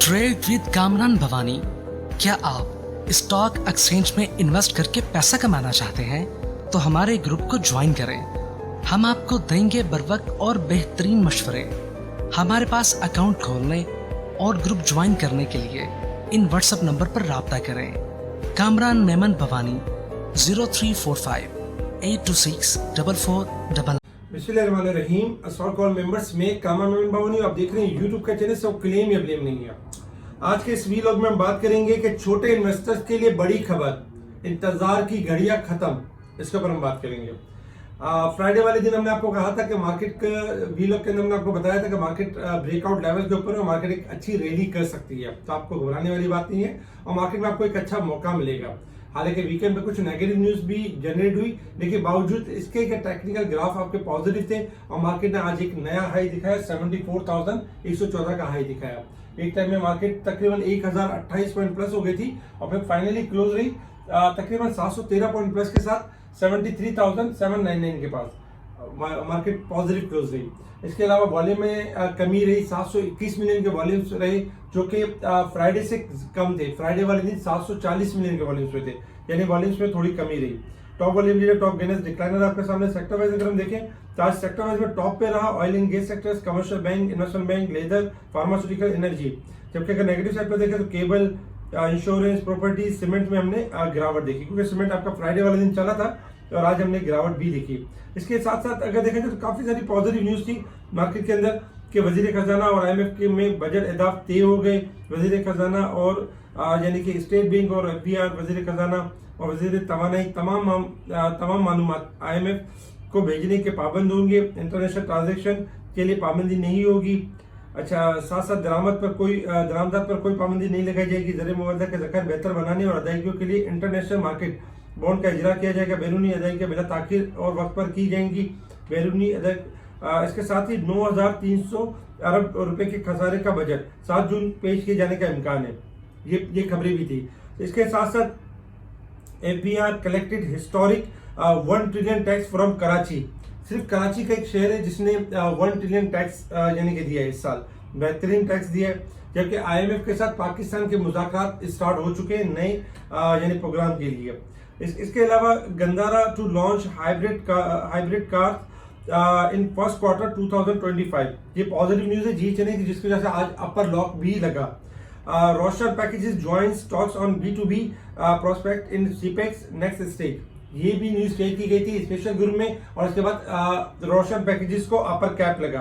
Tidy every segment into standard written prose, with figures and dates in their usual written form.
Trade with Kamran Bhavani. क्या आप stock exchange में इन्वेस्ट करके पैसा कमाना चाहते हैं तो हमारे ग्रुप को ज्वाइन करें। हम आपको देंगे बर वक्त और बेहतरीन मशवरे। हमारे पास अकाउंट खोलने और ग्रुप ज्वाइन करने के लिए इन व्हाट्सएप नंबर पर राब्ता करें। कामरान मेमन भवानी 0345 826 4499। बिस्मिल्लाहिर्रहमानिर्रहीम। अस्सलाम कॉल मेंबर्स में कामरान मेमन भवानी आप देख रहे हैं यूट्यूब का चैनल। सब क्लेम या ब्लेम नहीं है। आज के इस वीलॉग में हम बात करेंगे कि छोटे इन्वेस्टर्स के लिए बड़ी खबर, इंतजार की घड़ियां खत्म, इसके ऊपर हम बात करेंगे। फ्राइडे वाले दिन हमने आपको कहा था कि मार्केट वीलॉग के अंदर हमने आपको बताया था कि मार्केट ब्रेकआउट लेवल के ऊपर मार्केट एक अच्छी रैली कर सकती है, तो आपको घबराने वाली बात नहीं है और मार्केट में आपको एक अच्छा मौका मिलेगा। हालांकि वीकेंड पे कुछ नेगेटिव न्यूज भी जनरेट हुई, लेकिन बावजूद इसके कि टेक्निकल ग्राफ आपके पॉजिटिव थे और मार्केट ने आज एक नया हाई दिखाया, 74,114 का हाई दिखाया। एक टाइम में मार्केट तकरीबन 1028 पॉइंट प्लस हो गई थी और फिर फाइनली क्लोज रही तकरीबन 713 पॉइंट प्लस के साथ 73,799 के पास मार्केट पॉजिटिव क्लोज रही। इसके अलावा वॉल्यूम में कमी रही, 721 मिलियन के वॉल्यूम्स रहे जो कि फ्राइडे से कम थे। फ्राइडे वाले दिन 740 मिलियन के वॉल्यूम्स हुए थे, यानी वॉल्यूम्स में थोड़ी कमी रही। Top volume leader, top gainers, decliner आपके सामने। सेक्टर वाइज अगर हम देखें तो आज सेक्टर वाइज में टॉप पे रहा oil and gas sectors, commercial bank, investment bank, leather, pharmaceutical, energy. जबकि अगर नेगेटिव साइड पर देखें तो केबल, इंश्योरेंस, प्रॉपर्टी, सीमेंट में हमने गिरावट देखी, क्योंकि सीमेंट आपका फ्राइडे वाले दिन चला था और आज हमने गिरावट भी देखी। इसके साथ साथ अगर देखें तो काफी सारी पॉजिटिव न्यूज थी मार्केट के अंदर कि वजीर खजाना और IMF के में बजट अहदाफ तय हो गए। वजीर खजाना और यानी कि स्टेट बैंक और FPR, वजीर खजाना और वजीर तवानाई तमाम मालूमात IMF को भेजने के पाबंद होंगे। इंटरनेशनल ट्रांजेक्शन के लिए पाबंदी नहीं होगी। अच्छा, साथ साथ दरामदात पर कोई पाबंदी नहीं लगाई जाएगी। ज़र मुआवजा के ज़खायर बेहतर बनाने और अदायगियों के लिए इंटरनेशनल मार्केट बॉन्ड का इजरा किया जाएगा। बैरूनी अदायगी बिला ताखिर और वक्त पर की जाएंगी। बैरूनी इसके साथ ही 9,300 अरब रुपए के खसारे का बजट 7 जून पेश किए जाने का इम्कान है। ये खबरें भी थी। इसके साथ साथ FPR collected historic 1 trillion tax from Karachi. सिर्फ कराची का एक शहर है जिसने 1 ट्रिलियन टैक्स यानी कि दिया है इस साल, बेहतरीन टैक्स दिया है। जबकि IMF के साथ पाकिस्तान के मुज़ाकरात स्टार्ट हो चुके हैं नए यानी प्रोग्राम के लिए। इसके अलावा Gandhara to launch hybrid car in first quarter 2025। ये पॉजिटिव न्यूज है जी चने की, जिसकी वजह से आज अपर लॉक भी लगा। Roshan packages join stocks on B2B prospect in CPEX next stage. ये भी न्यूज शेयर की गई थी स्पेशल ग्रुप में और इसके बाद रोशन पैकेजेस को अपर कैप लगा।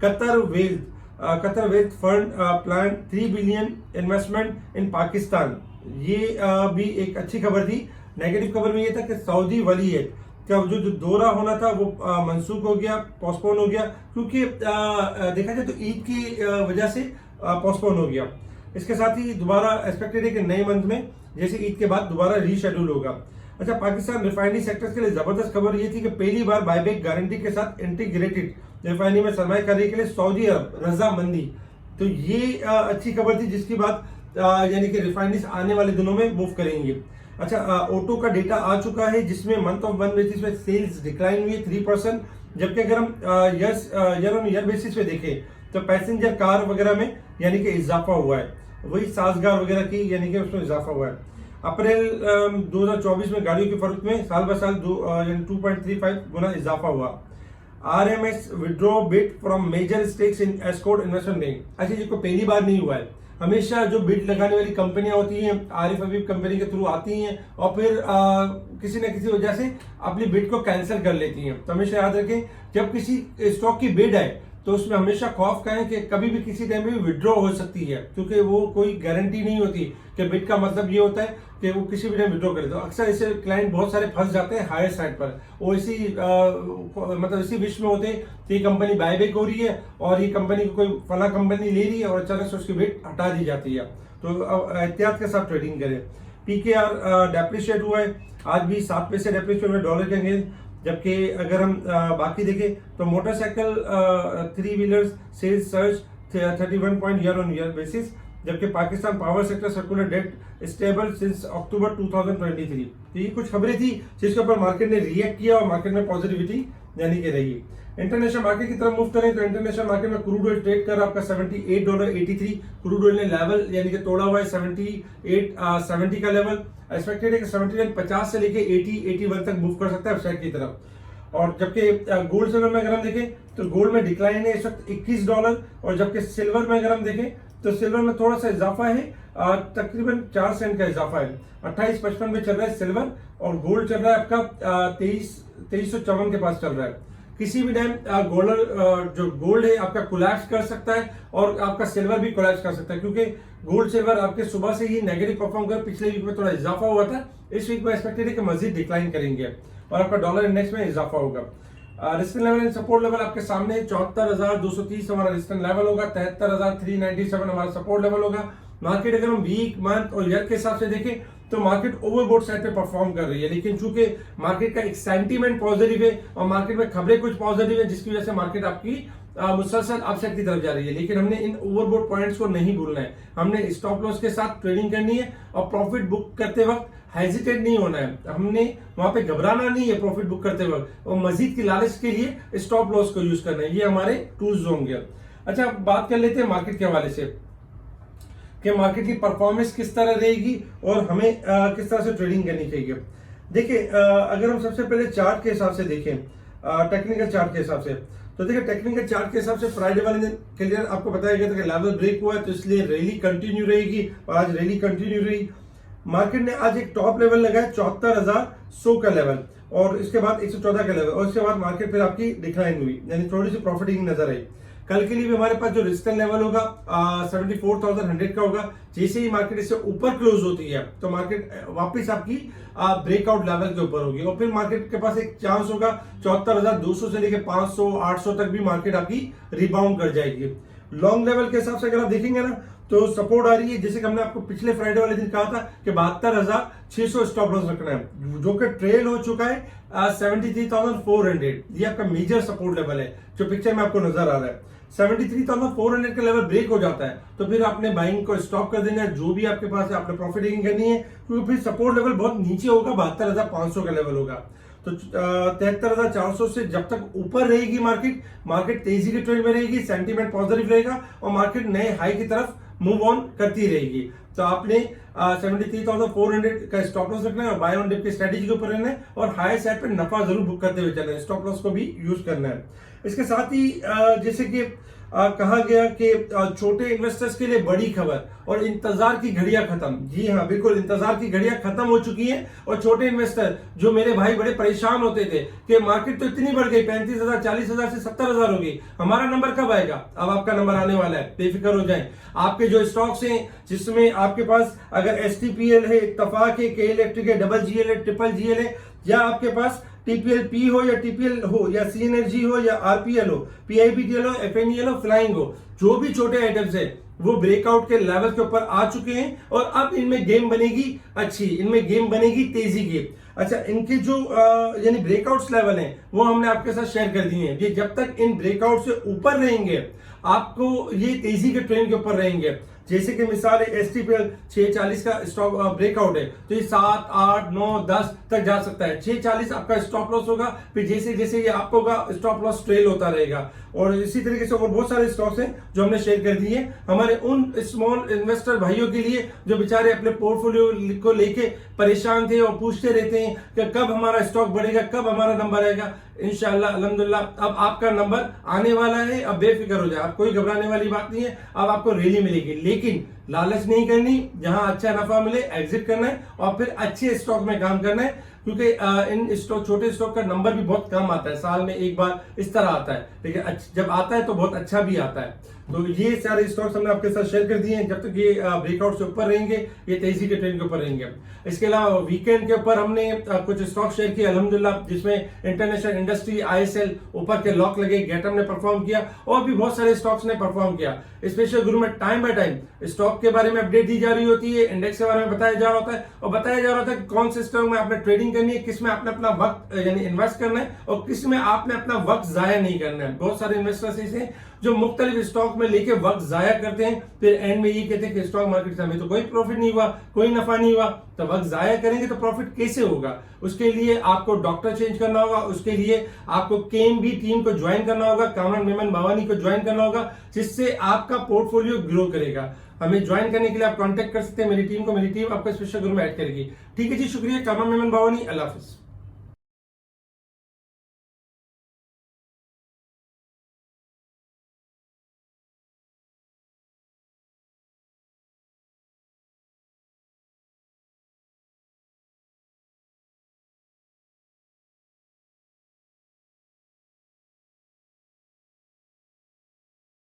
Qatar wealth fund plan 3 billion investment इन पाकिस्तान। ये भी एक अच्छी खबर थी। नेगेटिव खबर में ये था कि सऊदी वलीयत का जो दौरा होना था वो मनसूख हो गया, पोस्टपोन हो गया, क्योंकि देखा जाए तो ईद की वजह से पोस्टपोन हो गया। इसके साथ ही दोबारा एक्सपेक्टेड है कि नए मंथ में जैसे ईद के बाद दोबारा रीशेड्यूल होगा। अच्छा, पाकिस्तान रिफाइनरी सेक्टर्स के लिए जबरदस्त खबर ये थी कि पहली बार बायबैक गारंटी के साथ इंटीग्रेटेड रिफाइनरी में सरमायाकारी के लिए सऊदी अरब रजामंदी। तो ये अच्छी खबर थी, जिसकी बात यानी कि रिफाइनरीज आने वाले दिनों में मूव करेंगे। अच्छा, ऑटो का डेटा आ चुका है जिसमें मंथ ऑफ वन बेसिस पे सेल्स डिक्लाइन हुई है 3%, जबकि अगर हम ईयर ऑन ईयर बेसिस पे देखें तो पैसेंजर कार वगैरह में यानी कि इजाफा हुआ है, वही साजगार वगैरह की यानी कि उसमें इजाफा हुआ है। अप्रैल 2024 में गाड़ियों की फरोख्त में साल ब साल 2.35 गुना इजाफा हुआ। RMS withdraw bid from major stakes in Escort investment bank. अच्छा, ये कोई पहली बार नहीं हुआ है। हमेशा जो बिड लगाने वाली कंपनियां होती हैं आरिफ हबीब कंपनी के थ्रू आती हैं और फिर किसी न किसी वजह से अपनी बिड को कैंसिल कर लेती हैं। तो हमेशा याद रखें, जब किसी स्टॉक की बिड आए तो उसमें हमेशा खौफ का है कि कभी भी किसी टाइम में भी विड्रॉ हो सकती है, क्योंकि वो कोई गारंटी नहीं होती कि बिड का मतलब ये होता है कि वो किसी भी टाइम विड्रॉ करे। तो अक्सर ऐसे क्लाइंट बहुत सारे फंस जाते हैं हायर साइड पर, वो इसी विश में होते हैं कि ये कंपनी बायबैक हो रही है और ये कंपनी को कोई फला कंपनी ले रही है और अचानक से उसकी बिड हटा दी जाती है। तो एहतियात के साथ ट्रेडिंग करें। PKR डेप्रिशिएट हुआ है, आज भी 7 पैसे डेप्रिशिएट हुए डॉलर के अगेंस्ट। जबकि अगर हम बाकी देखें तो motorcycle 3 wheelers sales surge 31 point year on year basis, जबकि Pakistan power sector circular debt stable since October 2023। तो ये कुछ खबरें थी जिसके ऊपर मार्केट ने रिएक्ट किया और मार्केट में पॉजिटिविटी यानी कि रही। इंटरनेशनल मार्केट की तरफ मूव करें तो इंटरनेशनल मार्केट में क्रूड ऑयल ट्रेड कर रहा है आपका $78.83। क्रूड ऑयल ने लेवल यानी कि तोड़ा हुआ है 70 का लेवल। एक्सपेक्टेड है कि 79.50 से लेके 80-81 तक मूव कर सकता है अपसाइड की तरफ। और जबकि गोल्ड सिल्वर में अगर हम देखें तो गोल्ड में डिक्लाइन है इस वक्त $21, और जबकि सिल्वर में अगर हम देखें तो सिल्वर में थोड़ा सा इजाफा है, तकरीबन 4 सेंट का इजाफा है। 28.55 में चल रहा है सिल्वर, और गोल्ड चल रहा है आपका 2354 के पास चल रहा है। किसी भी टाइम जो गोल्ड है आपका कोलैप्स कर सकता है, और आपका सिल्वर भी कोलैप्स कर सकता है, क्योंकि गोल्ड सिल्वर आपके सुबह से ही नेगेटिव परफॉर्म कर, पिछले वीक में थोड़ा इजाफा हुआ था, इस वीक में एक्सपेक्टेड है कि मजीद डिक्लाइन करेंगे और आपका डॉलर इंडेक्स में इजाफा होगा। Resistance level and support level आपके सामने 74,230 हमारा रेजिस्टेंस लेवल होगा, 73,397 हमारा सपोर्ट लेवल होगा। मार्केट अगर हम वीक, मंथ और ईयर के हिसाब से देखें तो मार्केट ओवरबोट साइड पे परफॉर्म कर रही है, लेकिन चूंकि मार्केट का एक सेंटीमेंट पॉजिटिव है और मार्केट में खबरें कुछ पॉजिटिव है, जिसकी वजह से मार्केट आपकी मुसलसल अपसाइड की तरफ जा रही है। लेकिन हमने इन ओवरबोट पॉइंट्स को नहीं भूलना है, हमने स्टॉप लॉस के साथ ट्रेडिंग करनी है और प्रॉफिट बुक करते वक्त हेजिटेट नहीं होना है, हमने वहां पे घबराना नहीं है प्रॉफिट बुक करते वक्त, और मजीद की लालच के लिए स्टॉप लॉस को यूज करना है। ये हमारे टूल्स होंगे। अच्छा, बात कर लेते हैं मार्केट के हवाले से कि मार्केट की परफॉर्मेंस किस तरह रहेगी और हमें किस तरह से ट्रेडिंग करनी चाहिए। देखिए, अगर हम सबसे पहले चार्ट के हिसाब से देखें, टेक्निकल चार्ट के हिसाब से, तो देखिए टेक्निकल चार्ट के हिसाब से फ्राइडे वाले दिन क्लियर आपको बताया गया था कि लेवल ब्रेक हुआ है, तो इसलिए रैली कंटिन्यू रहेगी, और आज रैली कंटिन्यू रही। मार्केट ने आज एक टॉप लेवल लगाया 74,100 का लेवल, और इसके बाद 114 का लेवल, और इसके बाद मार्केट फिर आपकी डिक्लाइन हुई, यानी थोड़ी सी प्रॉफिटिंग नजर आई। कल के लिए भी हमारे पास जो रेजिस्टेंस लेवल होगा 74,100 का होगा। जैसे ही मार्केट इससे ऊपर क्लोज होती है तो मार्केट वापस आपकी ब्रेकआउट लेवल के ऊपर होगी, और फिर मार्केट के पास एक चांस होगा 74,200 से लेकर 500, 800 तक भी मार्केट आपकी रिबाउंड कर जाएगी। लॉन्ग लेवल के हिसाब से अगर आप देखेंगे ना तो सपोर्ट आ रही है, जैसे कि हमने आपको पिछले फ्राइडे वाले दिन कहा था कि 72,600 स्टॉप लॉस रखना है, जो कि ट्रेल हो चुका है 73,400। ये आपका मेजर सपोर्ट लेवल है जो पिक्चर में आपको नजर आ रहा है। 73,400 का लेवल ब्रेक हो जाता है तो फिर आपने बाइंग को स्टॉप कर देना है, जो भी आपके पास है आपने प्रॉफिट टेकिंग करनी है, क्योंकि फिर सपोर्ट लेवल बहुत नीचे होगा, 72,500 का लेवल होगा। तो 73,400 से जब तक ऊपर रहेगी मार्केट तेजी के ट्रेंड में रहेगी, सेंटीमेंट पॉजिटिव रहेगा और मार्केट नए हाई की तरफ मूव ऑन करती रहेगी। तो आपने 73,400 का स्टॉप लॉस रखना है और बाय ऑन डिप की स्ट्रेटेजी के ऊपर रहना है, और हाई साइड पे नफा जरूर बुक करते हुए चलना है, स्टॉप लॉस को भी यूज करना है। इसके साथ ही जैसे कि कहा गया कि छोटे इन्वेस्टर्स के लिए बड़ी खबर और इंतजार की घड़ियां खत्म। जी हाँ, बिल्कुल इंतजार की घड़ियां खत्म हो चुकी हैं, और छोटे इन्वेस्टर जो मेरे भाई बड़े परेशान होते थे कि मार्केट तो इतनी बढ़ गई, 35,000, 40,000 से 70,000 हो गई, हमारा नंबर कब आएगा? अब आपका नंबर आने वाला है, बेफिक्र हो जाएं। आपके जो स्टॉक्स हैं जिसमें आपके पास अगर STPL है, इत्तफाक है, के इलेक्ट्रिक है, GGL है, GGL है, या आपके पास TPLP हो या TPL हो या सी एनर्जी हो या RPL हो, PIBTL हो, FNEL हो, फ्लाइंग हो, जो भी छोटे आइटम्स है वो ब्रेकआउट के लेवल के ऊपर आ चुके हैं, और अब इनमें गेम बनेगी अच्छी, इनमें गेम बनेगी तेजी की। अच्छा, इनके जो यानी ब्रेकआउट्स लेवल हैं वो हमने आपके साथ शेयर कर दिए हैं। ये जब तक इन ब्रेकआउट से ऊपर रहेंगे आपको ये तेजी के ट्रेंड के ऊपर रहेंगे। जैसे कि मिसाल है STPL 640 का स्टॉक ब्रेकआउट है, तो ये 7, 8, 9, 10 तक जा सकता है। 640 आपका स्टॉप लॉस होगा, फिर जैसे जैसे ये आपका होगा स्टॉप लॉस ट्रेल होता रहेगा। और इसी तरीके से और बहुत सारे स्टॉक्स हैं जो हमने शेयर कर दिए हमारे उन स्मॉल इन्वेस्टर भाइयों के लिए जो बेचारे अपने पोर्टफोलियो को लेके परेशान थे और पूछते रहते हैं कि कब हमारा स्टॉक बढ़ेगा, कब हमारा नंबर आएगा। इंशाल्लाह अल्हम्दुलिल्लाह अब आपका नंबर आने वाला है, अब बेफिक्र हो जाए, अब कोई घबराने वाली बात नहीं है, अब आपको रैली मिलेगी। लेकिन लालच नहीं करनी, जहां अच्छा नफा मिले एग्जिट करना है और फिर अच्छे स्टॉक में काम करना है, क्योंकि इन स्टॉक छोटे स्टॉक का नंबर भी बहुत कम आता है, साल में एक बार इस तरह आता है, लेकिन जब आता है तो बहुत अच्छा भी आता है। तो ये सारे स्टॉक्स हमने आपके साथ शेयर कर दिए हैं। जब तक ये ब्रेकआउट से ऊपर रहेंगे, ये तेजी के ट्रेंड के ऊपर रहेंगे। इसके अलावा वीकेंड के ऊपर हमने कुछ स्टॉक शेयर किए अल्हम्दुलिल्लाह, जिसमें इंटरनेशनल इंडस्ट्री, ISL ऊपर के लॉक लगे, गेटअप ने परफॉर्म किया और भी बहुत सारे स्टॉक्स ने परफॉर्म किया। स्पेशल ग्रुप में time by time stock stock के बारे में अपडेट दी जा रही होती है, इंडेक्स के बारे में बताया जा रहा होता है और बताया जा रहा होता है कि कौन से स्टॉक में आपने ट्रेडिंग करनी है, किस में आपने अपना वक्त यानी इन्वेस्ट करना है और किस में आपने अपना वक्त जाया नहीं करना है। बहुत सारे इन्वेस्टर्स ऐसे हैं जो मुख्तलिफ स्टॉक में लेके वक्त जाया करते हैं, फिर एंड में ये कहते हैं कि स्टॉक मार्केट से हमें तो कोई प्रॉफिट नहीं हुआ, कोई नफा नहीं हुआ। तो वक्त जाया करेंगे तो प्रॉफिट कैसे होगा? उसके लिए आपको डॉक्टर चेंज करना होगा, उसके लिए आपको केएमबी टीम को ज्वाइन करना होगा, कामरान मेमन बावानी को ज्वाइन करना होगा, जिससे आपका पोर्टफोलियो ग्रो करेगा। हमें ज्वाइन करने के लिए आप कांटेक्ट कर सकते हैं मेरी टीम को, मेरी टीम आपको स्पेशल ग्रुप में ऐड करेगी। ठीक है जी, शुक्रिया। कामरान मेमन बावानी, अल्लाह हाफिज।